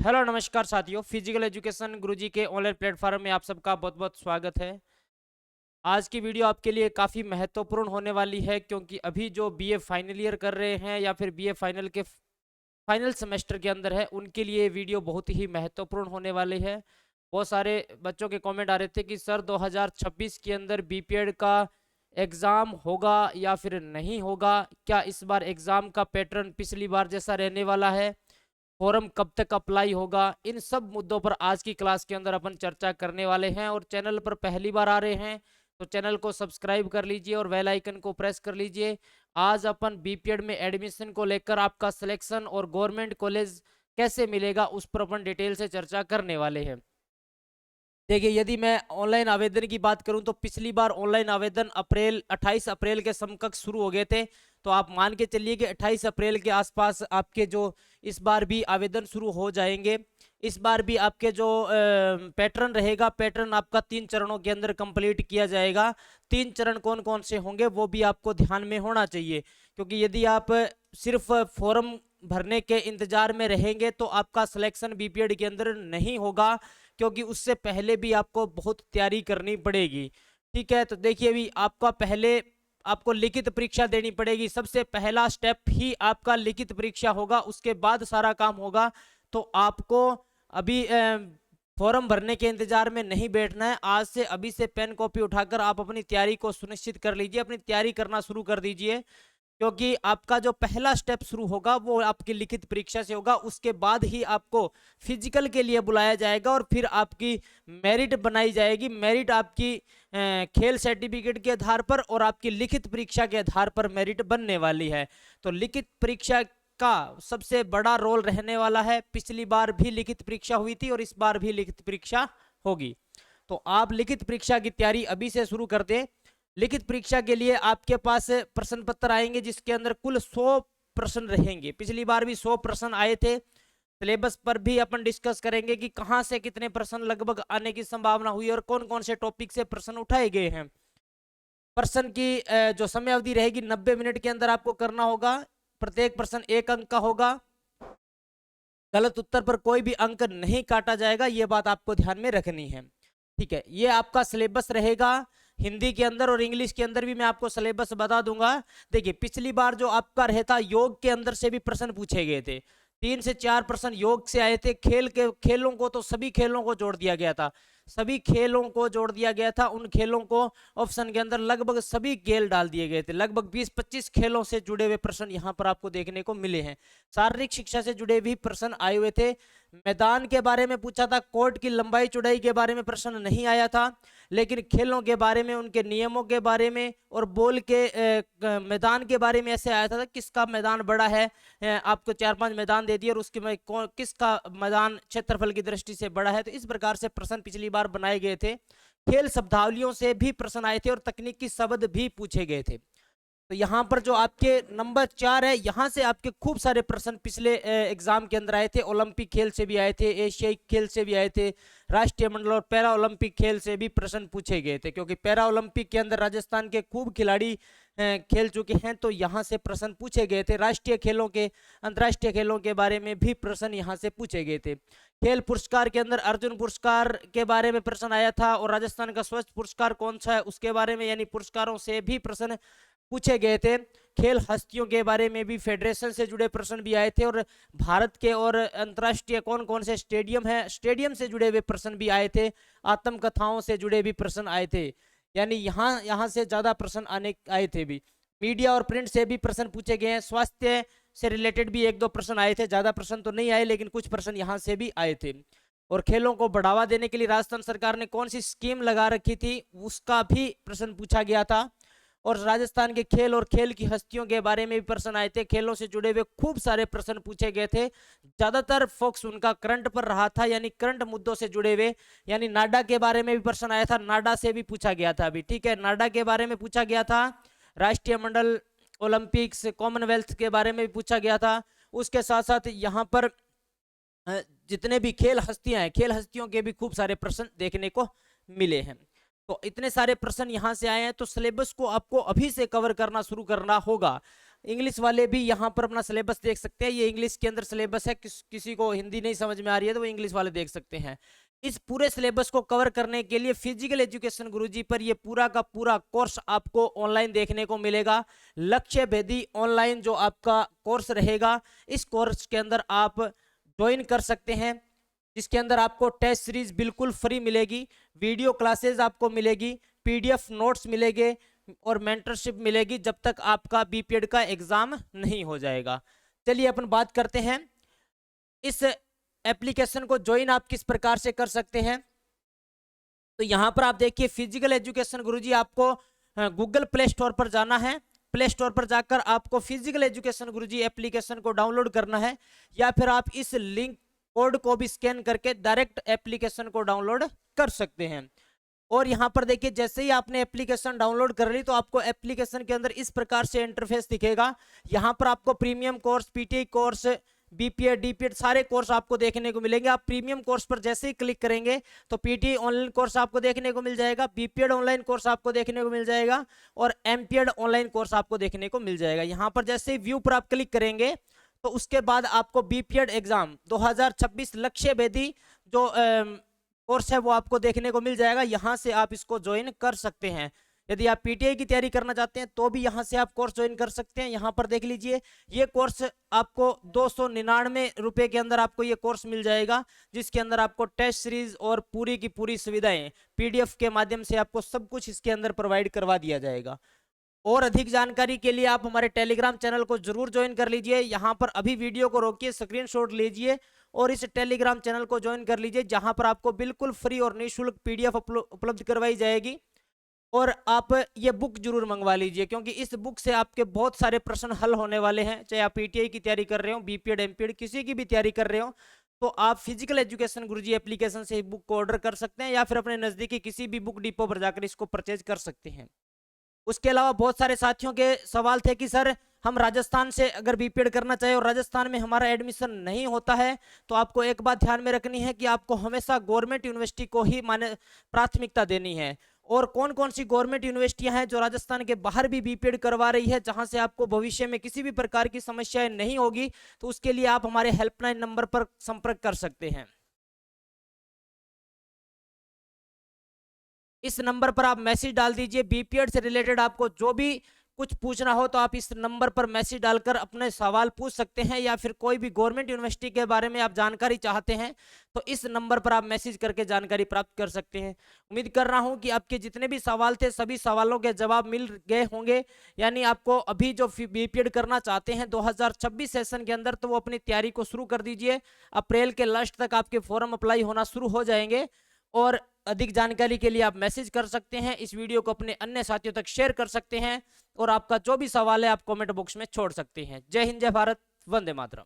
Hello नमस्कार साथियों, physical education गुरुजी के ऑनलाइन प्लेटफॉर्म में आप सबका बहुत बहुत स्वागत है। आज की वीडियो आपके लिए काफ़ी महत्वपूर्ण होने वाली है, क्योंकि अभी जो बीए फाइनल ईयर कर रहे हैं या फिर बीए फाइनल के फाइनल सेमेस्टर के अंदर है, उनके लिए वीडियो बहुत ही महत्वपूर्ण होने वाली है। बहुत सारे बच्चों के कमेंट आ रहे थे कि सर 2026 के अंदर बीपीएड का एग्ज़ाम होगा या फिर नहीं होगा, क्या इस बार एग्ज़ाम का पैटर्न पिछली बार जैसा रहने वाला है, फॉर्म कब तक अप्लाई होगा। इन सब मुद्दों पर आज की क्लास के अंदर अपन चर्चा करने वाले हैं। और चैनल पर पहली बार आ रहे हैं तो चैनल को सब्सक्राइब कर लीजिए और बेल आइकन को प्रेस कर लीजिए। आज अपन बीपीएड में एडमिशन को लेकर आपका सिलेक्शन और गवर्नमेंट कॉलेज कैसे मिलेगा उस पर अपन डिटेल से चर्चा करने वाले हैं। देखिए, यदि मैं ऑनलाइन आवेदन की बात करूं तो पिछली बार ऑनलाइन आवेदन 28 अप्रैल के समकक्ष शुरू हो गए थे। तो आप मान के चलिए कि 28 अप्रैल के आसपास आपके जो इस बार भी आवेदन शुरू हो जाएंगे। इस बार भी आपके जो पैटर्न रहेगा, पैटर्न आपका 3 चरणों के अंदर कंप्लीट किया जाएगा। 3 चरण कौन कौन से होंगे वो भी आपको ध्यान में होना चाहिए, क्योंकि यदि आप सिर्फ फॉर्म भरने के इंतजार में रहेंगे तो आपका सिलेक्शन बीपीएड के अंदर नहीं होगा, क्योंकि उससे पहले भी आपको बहुत तैयारी करनी पड़ेगी। ठीक है, तो देखिए, अभी आपका पहले आपको लिखित परीक्षा देनी पड़ेगी। सबसे पहला स्टेप ही आपका लिखित परीक्षा होगा, उसके बाद सारा काम होगा। तो आपको अभी फॉर्म भरने के इंतजार में नहीं बैठना है। आज से अभी से पेन कॉपी उठाकर आप अपनी तैयारी को सुनिश्चित कर लीजिए, अपनी तैयारी करना शुरू कर दीजिए, क्योंकि आपका जो पहला स्टेप शुरू होगा वो आपकी लिखित परीक्षा से होगा। उसके बाद ही आपको फिजिकल के लिए बुलाया जाएगा और फिर आपकी मेरिट बनाई जाएगी। मेरिट आपकी खेल सर्टिफिकेट के आधार पर और आपकी लिखित परीक्षा के आधार पर मेरिट बनने वाली है। तो लिखित परीक्षा का सबसे बड़ा रोल रहने वाला है। पिछली बार भी लिखित परीक्षा हुई थी और इस बार भी लिखित परीक्षा होगी। तो आप लिखित परीक्षा की तैयारी अभी से शुरू कर दें। लिखित परीक्षा के लिए आपके पास प्रश्न पत्र आएंगे, जिसके अंदर कुल 100 प्रश्न रहेंगे। पिछली बार भी 100 प्रश्न आए थे। सिलेबस पर भी अपन डिस्कस करेंगे कि कहां से कितने प्रश्न लगभग आने की संभावना हुई और कौन कौन से टॉपिक से प्रश्न उठाए गए हैं। प्रश्न की जो समय अवधि रहेगी 90 मिनट के अंदर आपको करना होगा। प्रत्येक प्रश्न 1 अंक का होगा। गलत उत्तर पर कोई भी अंक नहीं काटा जाएगा, यह बात आपको ध्यान में रखनी है। ठीक है, ये आपका सिलेबस रहेगा। हिंदी के अंदर और इंग्लिश के अंदर भी मैं आपको सिलेबस बता दूंगा। देखिए, पिछली बार जो आपका रहता, योग के अंदर से भी प्रश्न पूछे गए थे। 3 से 4 प्रश्न योग से आए थे। खेलों को तो सभी खेलों को जोड़ दिया गया था। सभी खेलों को जोड़ दिया गया था। उन खेलों को ऑप्शन के अंदर लगभग सभी खेल डाल दिए गए थे। लगभग 20-25 खेलों से जुड़े हुए प्रश्न यहाँ पर आपको देखने को मिले हैं। शारीरिक शिक्षा से जुड़े भी प्रश्न आए हुए थे। मैदान के बारे में पूछा था, कोर्ट की लंबाई चौड़ाई के बारे में प्रश्न नहीं आया था, लेकिन खेलों के बारे में, उनके नियमों के बारे में और बॉल के मैदान के बारे में ऐसे आया था, किसका मैदान बड़ा है। आपको 4-5 मैदान दे दिए और उसके में किसका मैदान क्षेत्रफल की दृष्टि से बड़ा है। तो इस प्रकार से प्रश्न पिछली बार बनाए गए थे। खेल शब्दावलियों से भी प्रश्न आए थे और तकनीकी शब्द भी पूछे गए थे। तो यहाँ पर जो आपके नंबर 4 है, यहाँ से आपके खूब सारे प्रश्न पिछले एग्जाम के अंदर आए थे। ओलंपिक खेल से भी आए थे, एशियाई खेल से भी आए थे, राष्ट्रीय मंडल और पैरा ओलंपिक खेल से भी प्रश्न पूछे गए थे, क्योंकि पैरा ओलंपिक के अंदर राजस्थान के खूब खिलाड़ी खेल चुके हैं। तो यहाँ से प्रश्न पूछे गए थे। राष्ट्रीय खेलों के, अंतर्राष्ट्रीय खेलों के बारे में भी प्रश्न यहाँ से पूछे गए थे। खेल पुरस्कार के अंदर अर्जुन पुरस्कार के बारे में प्रश्न आया था और राजस्थान का स्वच्छ पुरस्कार कौन सा है उसके बारे में, यानी पुरस्कारों से भी प्रश्न पूछे गए थे। खेल हस्तियों के बारे में भी, फेडरेशन से जुड़े प्रश्न भी आए थे और भारत के और अंतर्राष्ट्रीय कौन कौन से स्टेडियम है, स्टेडियम से जुड़े हुए प्रश्न भी आए थे। आत्मकथाओं से जुड़े भी प्रश्न आए थे, यानी यहाँ से ज्यादा प्रश्न आए थे भी। मीडिया और प्रिंट से भी प्रश्न पूछे गए हैं। स्वास्थ्य से रिलेटेड भी 1-2 प्रश्न आए थे। ज्यादा प्रश्न तो नहीं आए, लेकिन कुछ प्रश्न यहाँ से भी आए थे। और खेलों को बढ़ावा देने के लिए राजस्थान सरकार ने कौन सी स्कीम लगा रखी थी, उसका भी प्रश्न पूछा गया था। और राजस्थान के खेल और खेल की हस्तियों के बारे में भी प्रश्न आए थे। खेलों से जुड़े हुए खूब सारे प्रश्न पूछे गए थे। ज्यादातर फोकस उनका करंट पर रहा था, यानी करंट मुद्दों से जुड़े हुए। यानी नाडा के बारे में भी प्रश्न आया था, नाडा से भी पूछा गया था अभी। ठीक है, नाडा के बारे में पूछा गया था। राष्ट्रीय मंडल, ओलंपिक्स, कॉमनवेल्थ के बारे में भी पूछा गया था। उसके साथ साथ यहाँ पर जितने भी खेल हस्तियां हैं, खेल हस्तियों के भी खूब सारे प्रश्न देखने को मिले हैं। तो इतने सारे प्रश्न यहाँ से आए हैं, तो सिलेबस को आपको अभी से कवर करना शुरू करना होगा। इंग्लिश वाले भी यहाँ पर अपना सिलेबस देख सकते हैं। ये इंग्लिश के अंदर सिलेबस है, किसी को हिंदी नहीं समझ में आ रही है तो वो इंग्लिश वाले देख सकते हैं। इस पूरे सिलेबस को कवर करने के लिए फिजिकल एजुकेशन गुरुजी पर ये पूरा का पूरा कोर्स आपको ऑनलाइन देखने को मिलेगा। लक्ष्य भेदी ऑनलाइन जो आपका कोर्स रहेगा, इस कोर्स के अंदर आप ज्वाइन कर सकते हैं, जिसके अंदर आपको टेस्ट सीरीज बिल्कुल फ्री मिलेगी, वीडियो क्लासेस आपको मिलेगी, पीडीएफ नोट्स मिलेंगे और मेंटरशिप मिलेगी जब तक आपका बीपीएड का एग्जाम नहीं हो जाएगा। चलिए अपन बात करते हैं इस एप्लीकेशन को ज्वाइन आप किस प्रकार से कर सकते हैं। तो यहाँ पर आप देखिए फिजिकल एजुकेशन गुरुजी, आपको गूगल प्ले स्टोर पर जाना है। प्ले स्टोर पर जाकर आपको फिजिकल एजुकेशन गुरुजी एप्लीकेशन को डाउनलोड करना है, या फिर आप इस लिंक कोड को भी स्कैन करके डायरेक्ट एप्लीकेशन को डाउनलोड कर सकते हैं। और यहाँ पर देखिए जैसे ही आपने एप्लीकेशन डाउनलोड कर ली तो आपको एप्लीकेशन के अंदर इस प्रकार से इंटरफेस दिखेगा। यहाँ पर आपको premium course, PT course, BPEd, DPEd सारे कोर्स आपको देखने को मिलेंगे। आप प्रीमियम कोर्स पर जैसे ही क्लिक करेंगे तो पीटी ऑनलाइन कोर्स आपको देखने को मिल जाएगा, बीपीएड ऑनलाइन कोर्स आपको देखने को मिल जाएगा और एमपीएड ऑनलाइन कोर्स आपको देखने को मिल जाएगा। यहाँ पर जैसे ही व्यू पर आप क्लिक करेंगे तो उसके बाद आपको बीपीएड एग्जाम 2026 लक्ष्य भेदी जो कोर्स है वो आपको देखने को मिल जाएगा। यहाँ से आप इसको ज्वाइन कर सकते हैं। यदि आप पीटीआई की तैयारी करना चाहते हैं तो भी यहाँ से आप कोर्स ज्वाइन कर सकते हैं। यहाँ पर देख लीजिए ये कोर्स आपको 299 रुपये के अंदर आपको ये कोर्स मिल जाएगा, जिसके अंदर आपको टेस्ट सीरीज और पूरी की पूरी सुविधाएं पीडीएफ के माध्यम से आपको सब कुछ इसके अंदर प्रोवाइड करवा दिया जाएगा। और अधिक जानकारी के लिए आप हमारे टेलीग्राम चैनल को जरूर ज्वाइन कर लीजिए। यहाँ पर अभी वीडियो को रोकिए, स्क्रीनशॉट लीजिए और इस टेलीग्राम चैनल को ज्वाइन कर लीजिए, जहाँ पर आपको बिल्कुल फ्री और निःशुल्क पीडीएफ उपलब्ध करवाई जाएगी। और आप ये बुक जरूर मंगवा लीजिए, क्योंकि इस बुक से आपके बहुत सारे प्रश्न हल होने वाले हैं। चाहे आप पीटीआई की तैयारी कर रहे हो, बीपीएड, एमपीएड किसी की भी तैयारी कर रहे हो, तो आप फिजिकल एजुकेशन गुरुजी एप्लीकेशन से बुक को ऑर्डर कर सकते हैं, या फिर अपने नजदीकी किसी भी बुक डिपो पर जाकर इसको परचेज कर सकते हैं। उसके अलावा बहुत सारे साथियों के सवाल थे कि सर हम राजस्थान से अगर बीपीएड करना चाहे और राजस्थान में हमारा एडमिशन नहीं होता है, तो आपको एक बात ध्यान में रखनी है कि आपको हमेशा गवर्नमेंट यूनिवर्सिटी को ही प्राथमिकता देनी है। और कौन कौन सी गवर्नमेंट यूनिवर्सिटियां हैं जो राजस्थान के बाहर भी बीपीएड करवा रही है, जहां से आपको भविष्य में किसी भी प्रकार की समस्याएं नहीं होगी, तो उसके लिए आप हमारे हेल्पलाइन नंबर पर संपर्क कर सकते हैं। इस नंबर पर आप मैसेज डाल दीजिए। बीपीएड से रिलेटेड आपको जो भी कुछ पूछना हो तो आप इस नंबर पर मैसेज डालकर अपने सवाल पूछ सकते हैं, या फिर कोई भी गवर्नमेंट यूनिवर्सिटी के बारे में आप जानकारी चाहते हैं तो इस नंबर पर आप मैसेज करके जानकारी प्राप्त कर सकते हैं। उम्मीद कर रहा हूं कि आपके जितने भी सवाल थे सभी सवालों के जवाब मिल गए होंगे। यानी आपको अभी जो बीपीएड करना चाहते हैं 2026 सेशन के अंदर, तो वो अपनी तैयारी को शुरू कर दीजिए। अप्रैल के लास्ट तक आपके फॉर्म अप्लाई होना शुरू हो जाएंगे। और अधिक जानकारी के लिए आप मैसेज कर सकते हैं, इस वीडियो को अपने अन्य साथियों तक शेयर कर सकते हैं, और आपका जो भी सवाल है आप कमेंट बॉक्स में छोड़ सकते हैं। जय हिंद, जय भारत, वंदे मातरम।